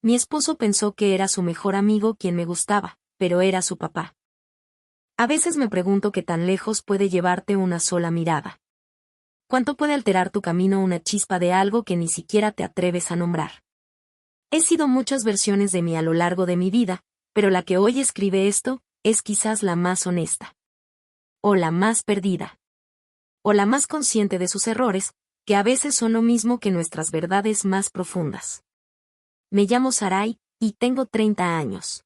Mi esposo pensó que era su mejor amigo quien me gustaba, pero era su papá. A veces me pregunto qué tan lejos puede llevarte una sola mirada. ¿Cuánto puede alterar tu camino una chispa de algo que ni siquiera te atreves a nombrar? He sido muchas versiones de mí a lo largo de mi vida, pero la que hoy escribe esto, es quizás la más honesta. O la más perdida. O la más consciente de sus errores, que a veces son lo mismo que nuestras verdades más profundas. Me llamo Sarai, y tengo 30 años.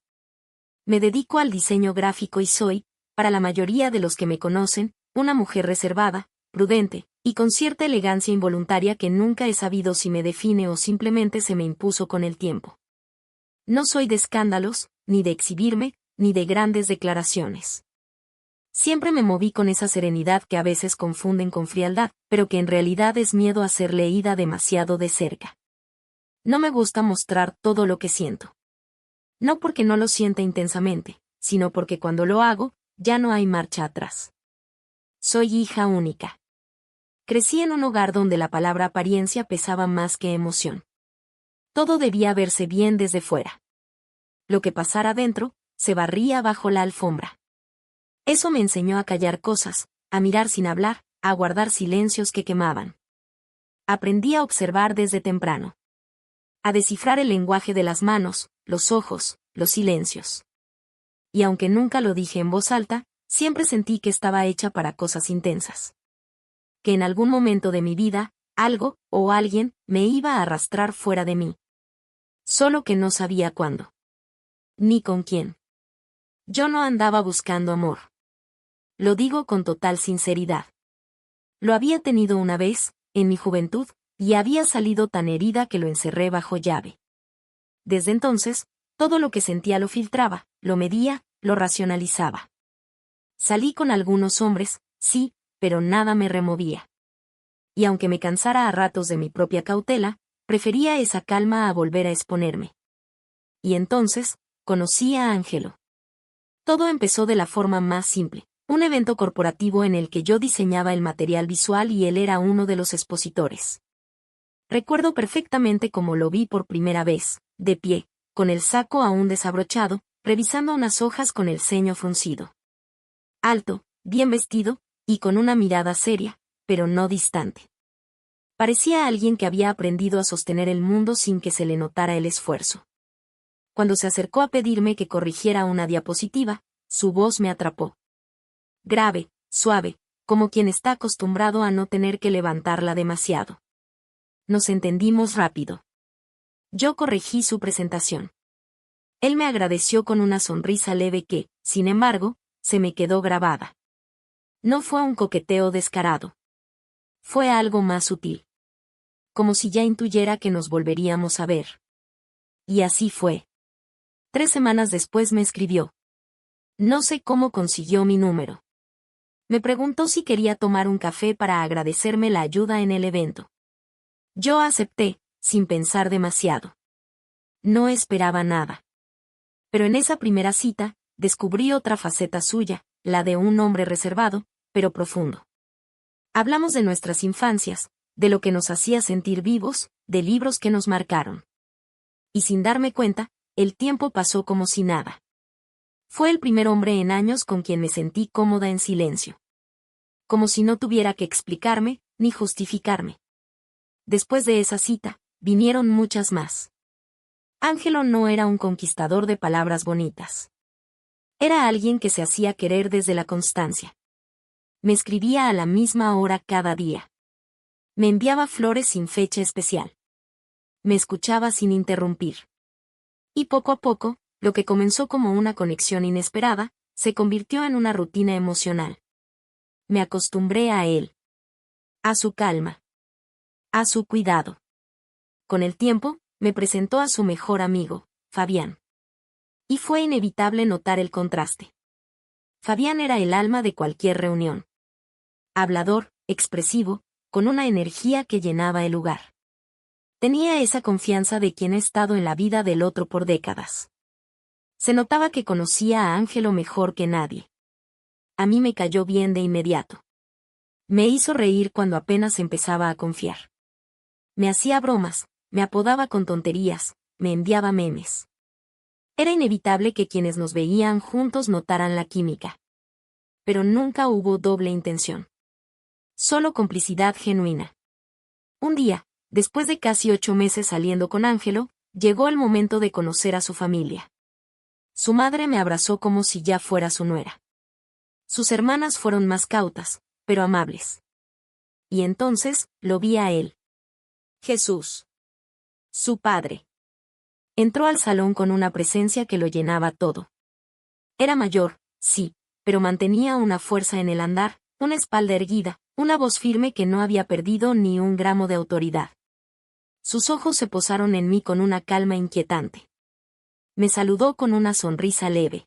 Me dedico al diseño gráfico y soy, para la mayoría de los que me conocen, una mujer reservada, prudente, y con cierta elegancia involuntaria que nunca he sabido si me define o simplemente se me impuso con el tiempo. No soy de escándalos, ni de exhibirme, ni de grandes declaraciones. Siempre me moví con esa serenidad que a veces confunden con frialdad, pero que en realidad es miedo a ser leída demasiado de cerca. No me gusta mostrar todo lo que siento. No porque no lo sienta intensamente, sino porque cuando lo hago, ya no hay marcha atrás. Soy hija única. Crecí en un hogar donde la palabra apariencia pesaba más que emoción. Todo debía verse bien desde fuera. Lo que pasara dentro, se barría bajo la alfombra. Eso me enseñó a callar cosas, a mirar sin hablar, a guardar silencios que quemaban. Aprendí a observar desde temprano. A descifrar el lenguaje de las manos, los ojos, los silencios. Y aunque nunca lo dije en voz alta, siempre sentí que estaba hecha para cosas intensas. Que en algún momento de mi vida, algo, o alguien, me iba a arrastrar fuera de mí. Solo que no sabía cuándo. Ni con quién. Yo no andaba buscando amor. Lo digo con total sinceridad. Lo había tenido una vez, en mi juventud, y había salido tan herida que lo encerré bajo llave. Desde entonces, todo lo que sentía lo filtraba, lo medía, lo racionalizaba. Salí con algunos hombres, sí, pero nada me removía. Y aunque me cansara a ratos de mi propia cautela, prefería esa calma a volver a exponerme. Y entonces, conocí a Ángelo. Todo empezó de la forma más simple, un evento corporativo en el que yo diseñaba el material visual y él era uno de los expositores. Recuerdo perfectamente cómo lo vi por primera vez, de pie, con el saco aún desabrochado, revisando unas hojas con el ceño fruncido. Alto, bien vestido, y con una mirada seria, pero no distante. Parecía alguien que había aprendido a sostener el mundo sin que se le notara el esfuerzo. Cuando se acercó a pedirme que corrigiera una diapositiva, su voz me atrapó. Grave, suave, como quien está acostumbrado a no tener que levantarla demasiado. Nos entendimos rápido. Yo corregí su presentación. Él me agradeció con una sonrisa leve que, sin embargo, se me quedó grabada. No fue un coqueteo descarado. Fue algo más sutil. Como si ya intuyera que nos volveríamos a ver. Y así fue. 3 semanas después me escribió. No sé cómo consiguió mi número. Me preguntó si quería tomar un café para agradecerme la ayuda en el evento. Yo acepté, sin pensar demasiado. No esperaba nada. Pero en esa primera cita, descubrí otra faceta suya, la de un hombre reservado, pero profundo. Hablamos de nuestras infancias, de lo que nos hacía sentir vivos, de libros que nos marcaron. Y sin darme cuenta, el tiempo pasó como si nada. Fue el primer hombre en años con quien me sentí cómoda en silencio. Como si no tuviera que explicarme, ni justificarme. Después de esa cita, vinieron muchas más. Ángelo no era un conquistador de palabras bonitas. Era alguien que se hacía querer desde la constancia. Me escribía a la misma hora cada día. Me enviaba flores sin fecha especial. Me escuchaba sin interrumpir. Y poco a poco, lo que comenzó como una conexión inesperada, se convirtió en una rutina emocional. Me acostumbré a él. A su calma. A su cuidado. Con el tiempo, me presentó a su mejor amigo, Fabián. Y fue inevitable notar el contraste. Fabián era el alma de cualquier reunión. Hablador, expresivo, con una energía que llenaba el lugar. Tenía esa confianza de quien ha estado en la vida del otro por décadas. Se notaba que conocía a Ángelo mejor que nadie. A mí me cayó bien de inmediato. Me hizo reír cuando apenas empezaba a confiar. Me hacía bromas, me apodaba con tonterías, me enviaba memes. Era inevitable que quienes nos veían juntos notaran la química. Pero nunca hubo doble intención. Solo complicidad genuina. Un día, después de casi 8 meses saliendo con Ángelo, llegó el momento de conocer a su familia. Su madre me abrazó como si ya fuera su nuera. Sus hermanas fueron más cautas, pero amables. Y entonces, lo vi a él. Jesús. Su padre. Entró al salón con una presencia que lo llenaba todo. Era mayor, sí, pero mantenía una fuerza en el andar, una espalda erguida, una voz firme que no había perdido ni un gramo de autoridad. Sus ojos se posaron en mí con una calma inquietante. Me saludó con una sonrisa leve.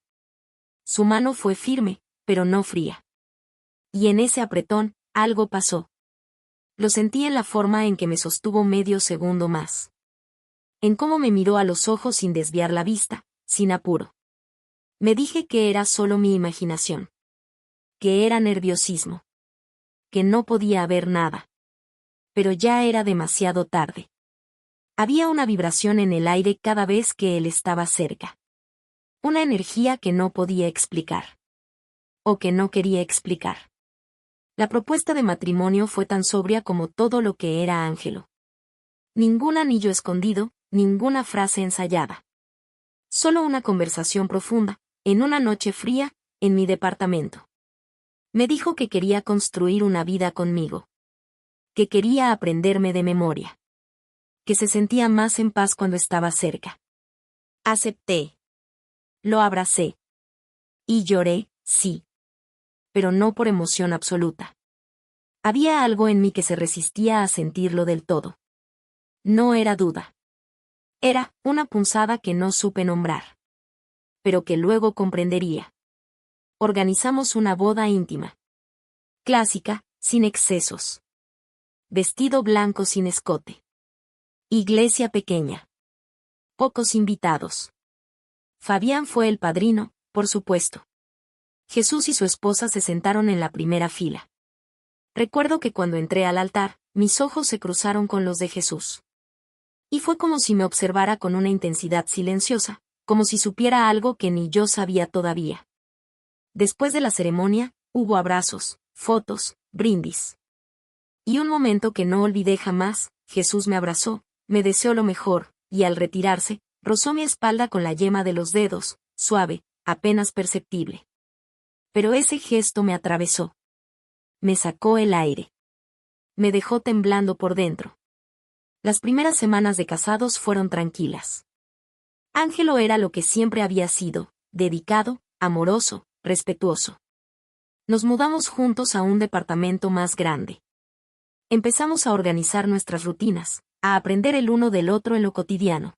Su mano fue firme, pero no fría. Y en ese apretón, algo pasó. Lo sentí en la forma en que me sostuvo medio segundo más. En cómo me miró a los ojos sin desviar la vista, sin apuro. Me dije que era solo mi imaginación. Que era nerviosismo. Que no podía haber nada. Pero ya era demasiado tarde. Había una vibración en el aire cada vez que él estaba cerca. Una energía que no podía explicar. O que no quería explicar. La propuesta de matrimonio fue tan sobria como todo lo que era Ángelo. Ningún anillo escondido, ninguna frase ensayada. Solo una conversación profunda, en una noche fría, en mi departamento. Me dijo que quería construir una vida conmigo. Que quería aprenderme de memoria. Que se sentía más en paz cuando estaba cerca. Acepté. Lo abracé. Y lloré, sí. Pero no por emoción absoluta. Había algo en mí que se resistía a sentirlo del todo. No era duda. Era una punzada que no supe nombrar. Pero que luego comprendería. Organizamos una boda íntima. Clásica, sin excesos. Vestido blanco sin escote. Iglesia pequeña. Pocos invitados. Fabián fue el padrino, por supuesto. Jesús y su esposa se sentaron en la primera fila. Recuerdo que cuando entré al altar, mis ojos se cruzaron con los de Jesús. Y fue como si me observara con una intensidad silenciosa, como si supiera algo que ni yo sabía todavía. Después de la ceremonia, hubo abrazos, fotos, brindis. Y un momento que no olvidé jamás, Jesús me abrazó, me deseó lo mejor, y al retirarse, rozó mi espalda con la yema de los dedos, suave, apenas perceptible. Pero ese gesto me atravesó. Me sacó el aire. Me dejó temblando por dentro. Las primeras semanas de casados fueron tranquilas. Ángelo era lo que siempre había sido, dedicado, amoroso, respetuoso. Nos mudamos juntos a un departamento más grande. Empezamos a organizar nuestras rutinas, a aprender el uno del otro en lo cotidiano.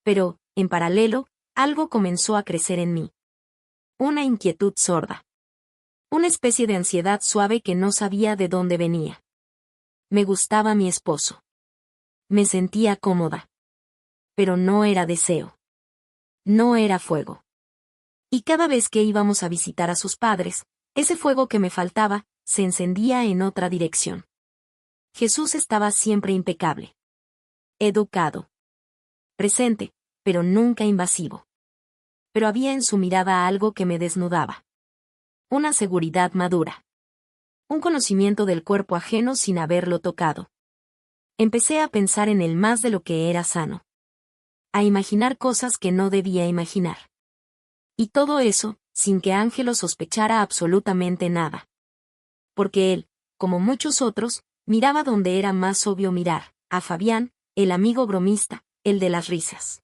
Pero, en paralelo, algo comenzó a crecer en mí. Una inquietud sorda. Una especie de ansiedad suave que no sabía de dónde venía. Me gustaba mi esposo. Me sentía cómoda. Pero no era deseo. No era fuego. Y cada vez que íbamos a visitar a sus padres, ese fuego que me faltaba, se encendía en otra dirección. Jesús estaba siempre impecable. Educado. Presente, pero nunca invasivo. Pero había en su mirada algo que me desnudaba. Una seguridad madura. Un conocimiento del cuerpo ajeno sin haberlo tocado. Empecé a pensar en él más de lo que era sano. A imaginar cosas que no debía imaginar. Y todo eso, sin que Ángelo sospechara absolutamente nada. Porque él, como muchos otros, miraba donde era más obvio mirar, a Fabián, el amigo bromista, el de las risas.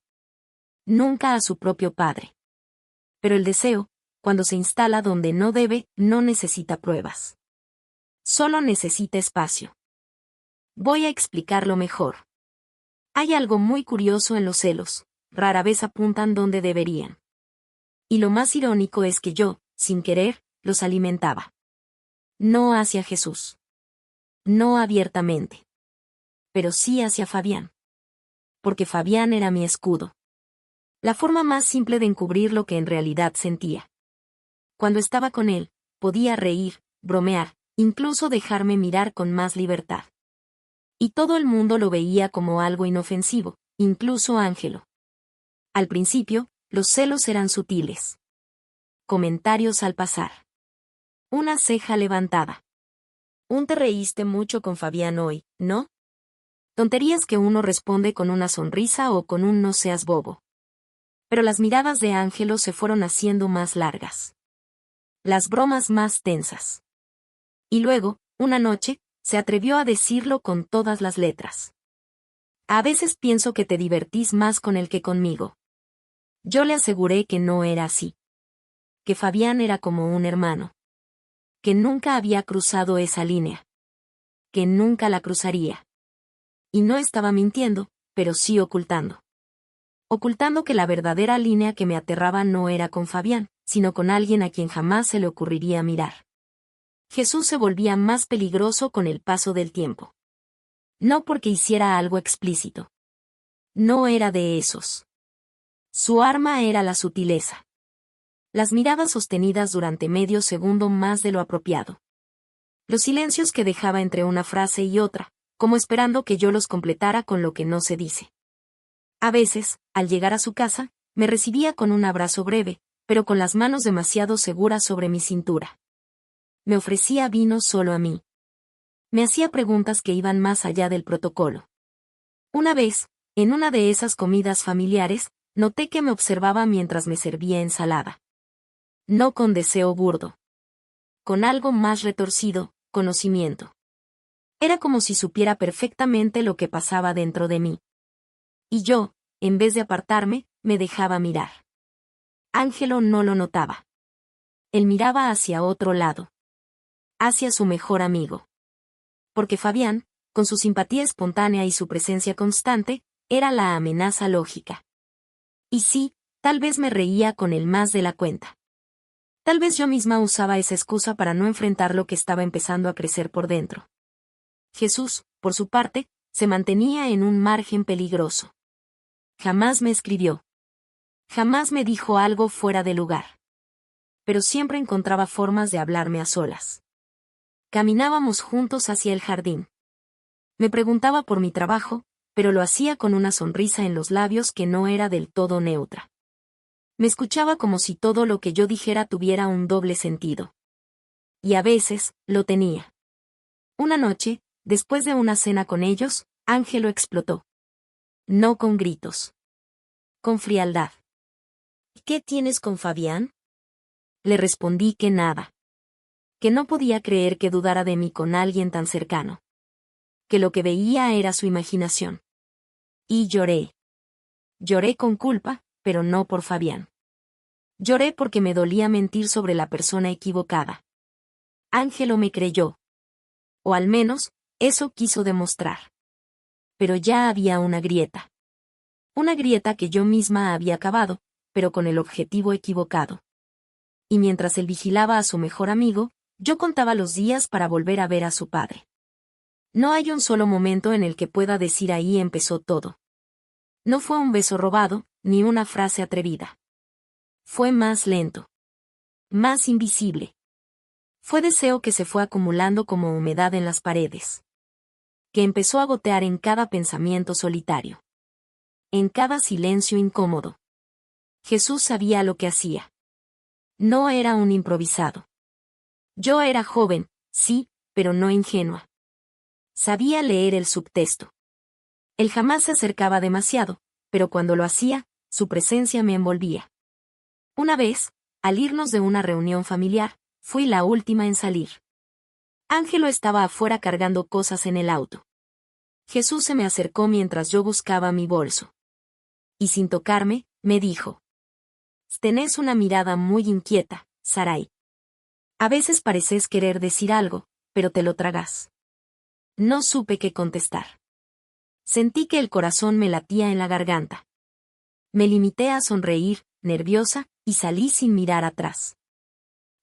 Nunca a su propio padre. Pero el deseo, cuando se instala donde no debe, no necesita pruebas. Solo necesita espacio. Voy a explicarlo mejor. Hay algo muy curioso en los celos, rara vez apuntan donde deberían. Y lo más irónico es que yo, sin querer, los alimentaba. No hacia Jesús. No abiertamente. Pero sí hacia Fabián. Porque Fabián era mi escudo. La forma más simple de encubrir lo que en realidad sentía. Cuando estaba con él, podía reír, bromear, incluso dejarme mirar con más libertad. Y todo el mundo lo veía como algo inofensivo, incluso Ángelo. Al principio, los celos eran sutiles. Comentarios al pasar. Una ceja levantada. Te reíste mucho con Fabián hoy, ¿no? Tonterías que uno responde con una sonrisa o con un no seas bobo. Pero las miradas de Ángelo se fueron haciendo más largas. Las bromas más tensas. Y luego, una noche, se atrevió a decirlo con todas las letras. A veces pienso que te divertís más con él que conmigo. Yo le aseguré que no era así. Que Fabián era como un hermano. Que nunca había cruzado esa línea. Que nunca la cruzaría. Y no estaba mintiendo, pero sí ocultando. Ocultando que la verdadera línea que me aterraba no era con Fabián, sino con alguien a quien jamás se le ocurriría mirar. Jesús se volvía más peligroso con el paso del tiempo. No porque hiciera algo explícito. No era de esos. Su arma era la sutileza. Las miradas sostenidas durante medio segundo más de lo apropiado. Los silencios que dejaba entre una frase y otra, como esperando que yo los completara con lo que no se dice. A veces, al llegar a su casa, me recibía con un abrazo breve, pero con las manos demasiado seguras sobre mi cintura. Me ofrecía vino solo a mí. Me hacía preguntas que iban más allá del protocolo. Una vez, en una de esas comidas familiares, noté que me observaba mientras me servía ensalada. No con deseo burdo. Con algo más retorcido, conocimiento. Era como si supiera perfectamente lo que pasaba dentro de mí. Y yo, en vez de apartarme, me dejaba mirar. Ángelo no lo notaba. Él miraba hacia otro lado. Hacia su mejor amigo. Porque Fabián, con su simpatía espontánea y su presencia constante, era la amenaza lógica. Y sí, tal vez me reía con él más de la cuenta. Tal vez yo misma usaba esa excusa para no enfrentar lo que estaba empezando a crecer por dentro. Jesús, por su parte, se mantenía en un margen peligroso. Jamás me escribió. Jamás me dijo algo fuera de lugar. Pero siempre encontraba formas de hablarme a solas. Caminábamos juntos hacia el jardín. Me preguntaba por mi trabajo, pero lo hacía con una sonrisa en los labios que no era del todo neutra. Me escuchaba como si todo lo que yo dijera tuviera un doble sentido. Y a veces, lo tenía. Una noche, después de una cena con ellos, Ángelo explotó. No con gritos. Con frialdad. ¿Qué tienes con Fabián? Le respondí que nada. Que no podía creer que dudara de mí con alguien tan cercano. Que lo que veía era su imaginación. Y lloré. Lloré con culpa, pero no por Fabián. Lloré porque me dolía mentir sobre la persona equivocada. Ángelo me creyó. O al menos, eso quiso demostrar. Pero ya había una grieta. Una grieta que yo misma había cavado, pero con el objetivo equivocado. Y mientras él vigilaba a su mejor amigo, yo contaba los días para volver a ver a su padre. No hay un solo momento en el que pueda decir ahí empezó todo. No fue un beso robado, ni una frase atrevida. Fue más lento. Más invisible. Fue deseo que se fue acumulando como humedad en las paredes. Que empezó a gotear en cada pensamiento solitario. En cada silencio incómodo. Jesús sabía lo que hacía. No era un improvisado. Yo era joven, sí, pero no ingenua. Sabía leer el subtexto. Él jamás se acercaba demasiado, pero cuando lo hacía, su presencia me envolvía. Una vez, al irnos de una reunión familiar, fui la última en salir. Ángelo estaba afuera cargando cosas en el auto. Jesús se me acercó mientras yo buscaba mi bolso. Y sin tocarme, me dijo: «Tenés una mirada muy inquieta, Sarai. A veces pareces querer decir algo, pero te lo tragas». No supe qué contestar. Sentí que el corazón me latía en la garganta. Me limité a sonreír, nerviosa, y salí sin mirar atrás.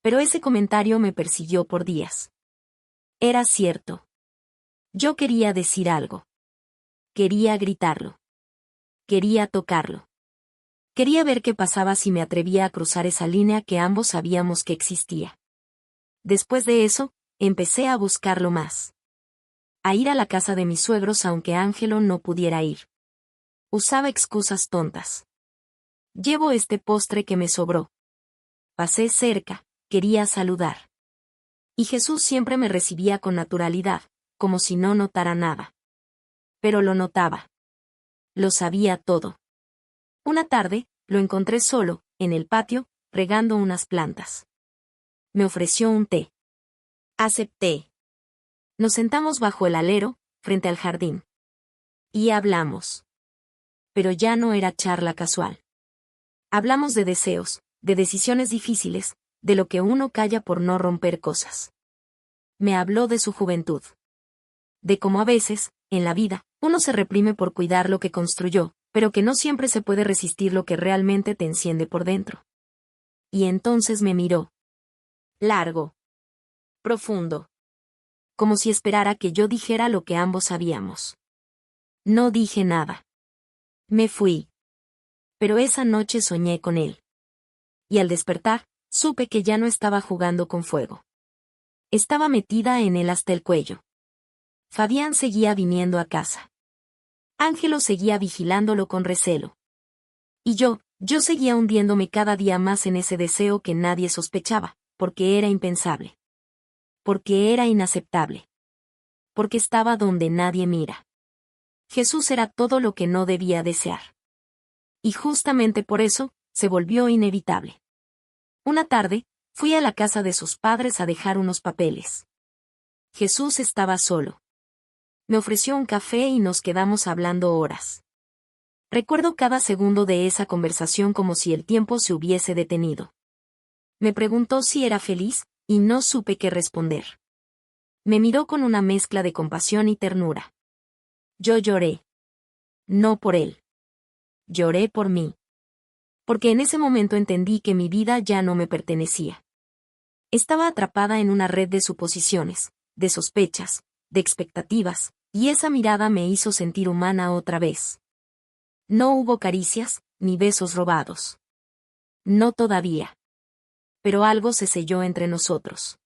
Pero ese comentario me persiguió por días. Era cierto. Yo quería decir algo. Quería gritarlo. Quería tocarlo. Quería ver qué pasaba si me atrevía a cruzar esa línea que ambos sabíamos que existía. Después de eso, empecé a buscarlo más. A ir a la casa de mis suegros aunque Ángelo no pudiera ir. Usaba excusas tontas. Llevo este postre que me sobró. Pasé cerca, quería saludar. Y Jesús siempre me recibía con naturalidad, como si no notara nada. Pero lo notaba. Lo sabía todo. Una tarde, lo encontré solo, en el patio, regando unas plantas. Me ofreció un té. Acepté. Nos sentamos bajo el alero, frente al jardín. Y hablamos. Pero ya no era charla casual. Hablamos de deseos, de decisiones difíciles, de lo que uno calla por no romper cosas. Me habló de su juventud. De cómo a veces, en la vida, uno se reprime por cuidar lo que construyó, pero que no siempre se puede resistir lo que realmente te enciende por dentro. Y entonces me miró. Largo. Profundo. Como si esperara que yo dijera lo que ambos sabíamos. No dije nada. Me fui. Pero esa noche soñé con él. Y al despertar, supe que ya no estaba jugando con fuego. Estaba metida en él hasta el cuello. Fabián seguía viniendo a casa. Ángelo seguía vigilándolo con recelo. Y yo seguía hundiéndome cada día más en ese deseo que nadie sospechaba, porque era impensable. Porque era inaceptable. Porque estaba donde nadie mira. Jesús era todo lo que no debía desear. Y justamente por eso, se volvió inevitable. Una tarde, fui a la casa de sus padres a dejar unos papeles. Jesús estaba solo. Me ofreció un café y nos quedamos hablando horas. Recuerdo cada segundo de esa conversación como si el tiempo se hubiese detenido. Me preguntó si era feliz, y no supe qué responder. Me miró con una mezcla de compasión y ternura. Yo lloré. No por él. Lloré por mí. Porque en ese momento entendí que mi vida ya no me pertenecía. Estaba atrapada en una red de suposiciones, de sospechas, de expectativas, y esa mirada me hizo sentir humana otra vez. No hubo caricias, ni besos robados. No todavía. Pero algo se selló entre nosotros.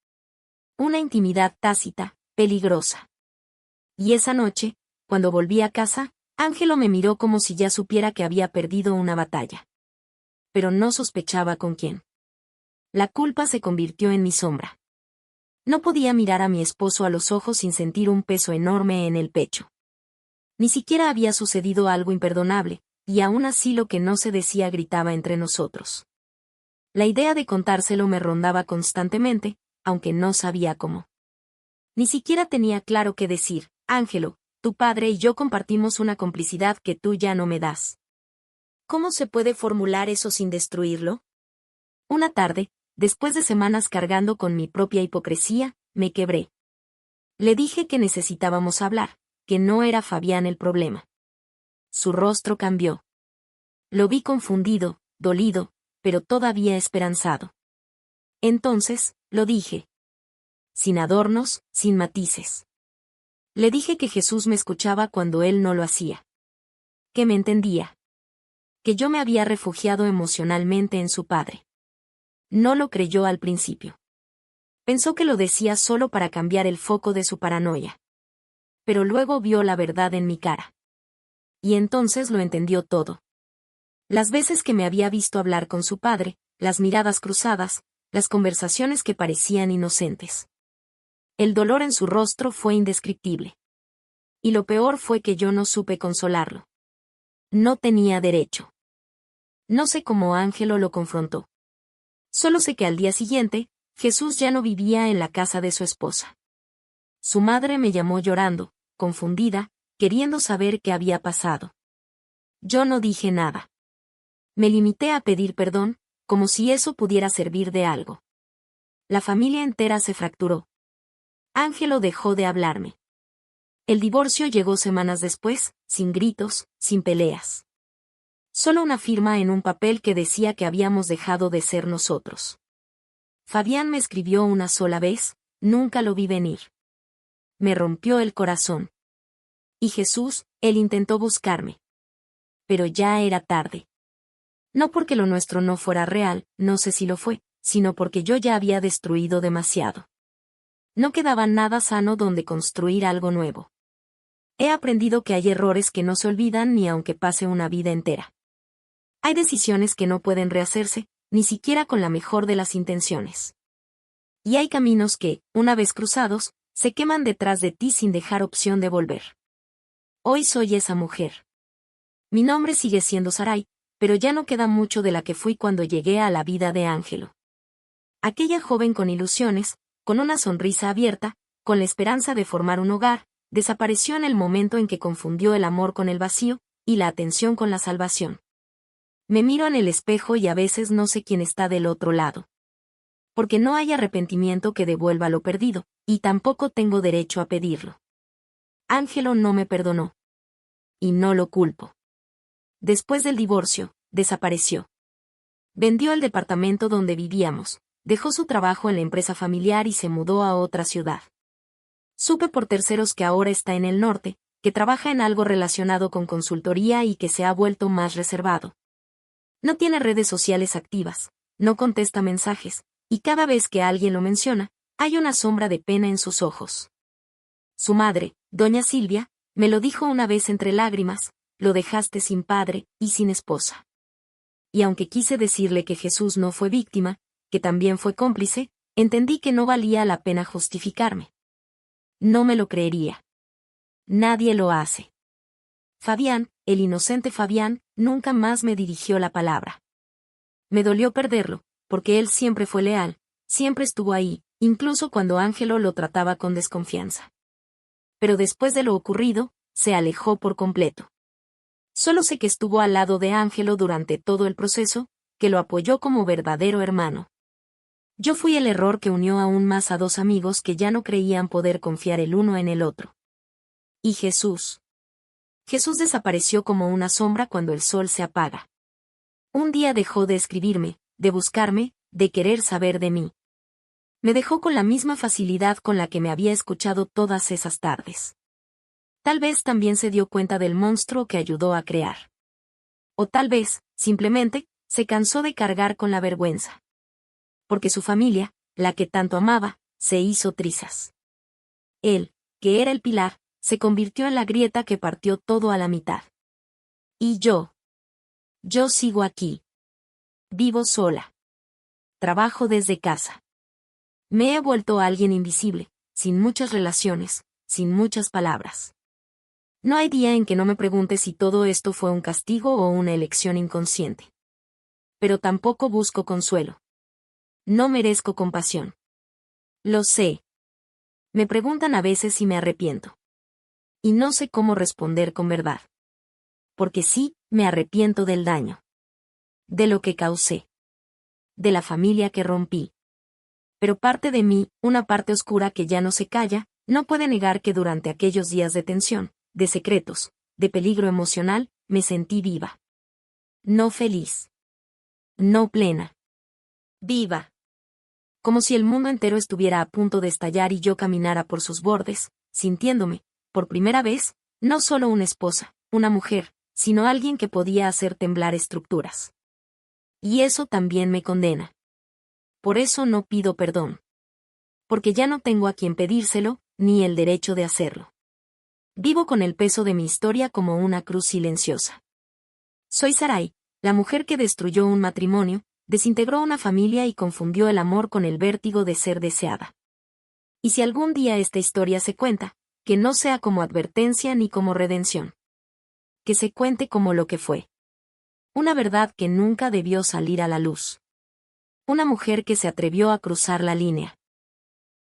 Una intimidad tácita, peligrosa. Y esa noche, cuando volví a casa, Ángelo me miró como si ya supiera que había perdido una batalla. Pero no sospechaba con quién. La culpa se convirtió en mi sombra. No podía mirar a mi esposo a los ojos sin sentir un peso enorme en el pecho. Ni siquiera había sucedido algo imperdonable, y aún así lo que no se decía gritaba entre nosotros. La idea de contárselo me rondaba constantemente, aunque no sabía cómo. Ni siquiera tenía claro qué decir. Ángelo, tu padre y yo compartimos una complicidad que tú ya no me das. ¿Cómo se puede formular eso sin destruirlo? Una tarde, después de semanas cargando con mi propia hipocresía, me quebré. Le dije que necesitábamos hablar, que no era Fabián el problema. Su rostro cambió. Lo vi confundido, dolido, pero todavía esperanzado. Entonces, lo dije. Sin adornos, sin matices. Le dije que Jesús me escuchaba cuando él no lo hacía. Que me entendía. Que yo me había refugiado emocionalmente en su padre. No lo creyó al principio. Pensó que lo decía solo para cambiar el foco de su paranoia. Pero luego vio la verdad en mi cara. Y entonces lo entendió todo. Las veces que me había visto hablar con su padre, las miradas cruzadas, las conversaciones que parecían inocentes. El dolor en su rostro fue indescriptible. Y lo peor fue que yo no supe consolarlo. No tenía derecho. No sé cómo Ángelo lo confrontó. Solo sé que al día siguiente, Jesús ya no vivía en la casa de su esposa. Su madre me llamó llorando, confundida, queriendo saber qué había pasado. Yo no dije nada. Me limité a pedir perdón, como si eso pudiera servir de algo. La familia entera se fracturó. Ángelo dejó de hablarme. El divorcio llegó semanas después, sin gritos, sin peleas. Solo una firma en un papel que decía que habíamos dejado de ser nosotros. Fabián me escribió una sola vez, nunca lo vi venir. Me rompió el corazón. Y Jesús, él intentó buscarme. Pero ya era tarde. No porque lo nuestro no fuera real, no sé si lo fue, sino porque yo ya había destruido demasiado. No quedaba nada sano donde construir algo nuevo. He aprendido que hay errores que no se olvidan ni aunque pase una vida entera. Hay decisiones que no pueden rehacerse, ni siquiera con la mejor de las intenciones. Y hay caminos que, una vez cruzados, se queman detrás de ti sin dejar opción de volver. Hoy soy esa mujer. Mi nombre sigue siendo Sarai, pero ya no queda mucho de la que fui cuando llegué a la vida de Ángelo. Aquella joven con ilusiones, con una sonrisa abierta, con la esperanza de formar un hogar, desapareció en el momento en que confundió el amor con el vacío, y la atención con la salvación. Me miro en el espejo y a veces no sé quién está del otro lado. Porque no hay arrepentimiento que devuelva lo perdido, y tampoco tengo derecho a pedirlo. Ángelo no me perdonó. Y no lo culpo. Después del divorcio, desapareció. Vendió el departamento donde vivíamos, dejó su trabajo en la empresa familiar y se mudó a otra ciudad. Supe por terceros que ahora está en el norte, que trabaja en algo relacionado con consultoría y que se ha vuelto más reservado. No tiene redes sociales activas, no contesta mensajes, y cada vez que alguien lo menciona, hay una sombra de pena en sus ojos. Su madre, doña Silvia, me lo dijo una vez entre lágrimas: lo dejaste sin padre y sin esposa. Y aunque quise decirle que Jesús no fue víctima, que también fue cómplice, entendí que no valía la pena justificarme. No me lo creería. Nadie lo hace. Fabián, el inocente Fabián, nunca más me dirigió la palabra. Me dolió perderlo, porque él siempre fue leal, siempre estuvo ahí, incluso cuando Ángelo lo trataba con desconfianza. Pero después de lo ocurrido, se alejó por completo. Solo sé que estuvo al lado de Ángelo durante todo el proceso, que lo apoyó como verdadero hermano. Yo fui el error que unió aún más a dos amigos que ya no creían poder confiar el uno en el otro. ¿Y Jesús? Jesús desapareció como una sombra cuando el sol se apaga. Un día dejó de escribirme, de buscarme, de querer saber de mí. Me dejó con la misma facilidad con la que me había escuchado todas esas tardes. Tal vez también se dio cuenta del monstruo que ayudó a crear. O tal vez, simplemente, se cansó de cargar con la vergüenza. Porque su familia, la que tanto amaba, se hizo trizas. Él, que era el pilar, se convirtió en la grieta que partió todo a la mitad. Y yo sigo aquí. Vivo sola. Trabajo desde casa. Me he vuelto alguien invisible, sin muchas relaciones, sin muchas palabras. No hay día en que no me pregunte si todo esto fue un castigo o una elección inconsciente. Pero tampoco busco consuelo. No merezco compasión. Lo sé. Me preguntan a veces si me arrepiento. Y no sé cómo responder con verdad. Porque sí, me arrepiento del daño. De lo que causé. De la familia que rompí. Pero parte de mí, una parte oscura que ya no se calla, no puede negar que durante aquellos días de tensión, de secretos, de peligro emocional, me sentí viva. No feliz. No plena. Viva. Como si el mundo entero estuviera a punto de estallar y yo caminara por sus bordes, sintiéndome, por primera vez, no solo una esposa, una mujer, sino alguien que podía hacer temblar estructuras. Y eso también me condena. Por eso no pido perdón. Porque ya no tengo a quien pedírselo, ni el derecho de hacerlo. Vivo con el peso de mi historia como una cruz silenciosa. Soy Sarai, la mujer que destruyó un matrimonio, desintegró una familia y confundió el amor con el vértigo de ser deseada. Y si algún día esta historia se cuenta, que no sea como advertencia ni como redención. Que se cuente como lo que fue. Una verdad que nunca debió salir a la luz. Una mujer que se atrevió a cruzar la línea.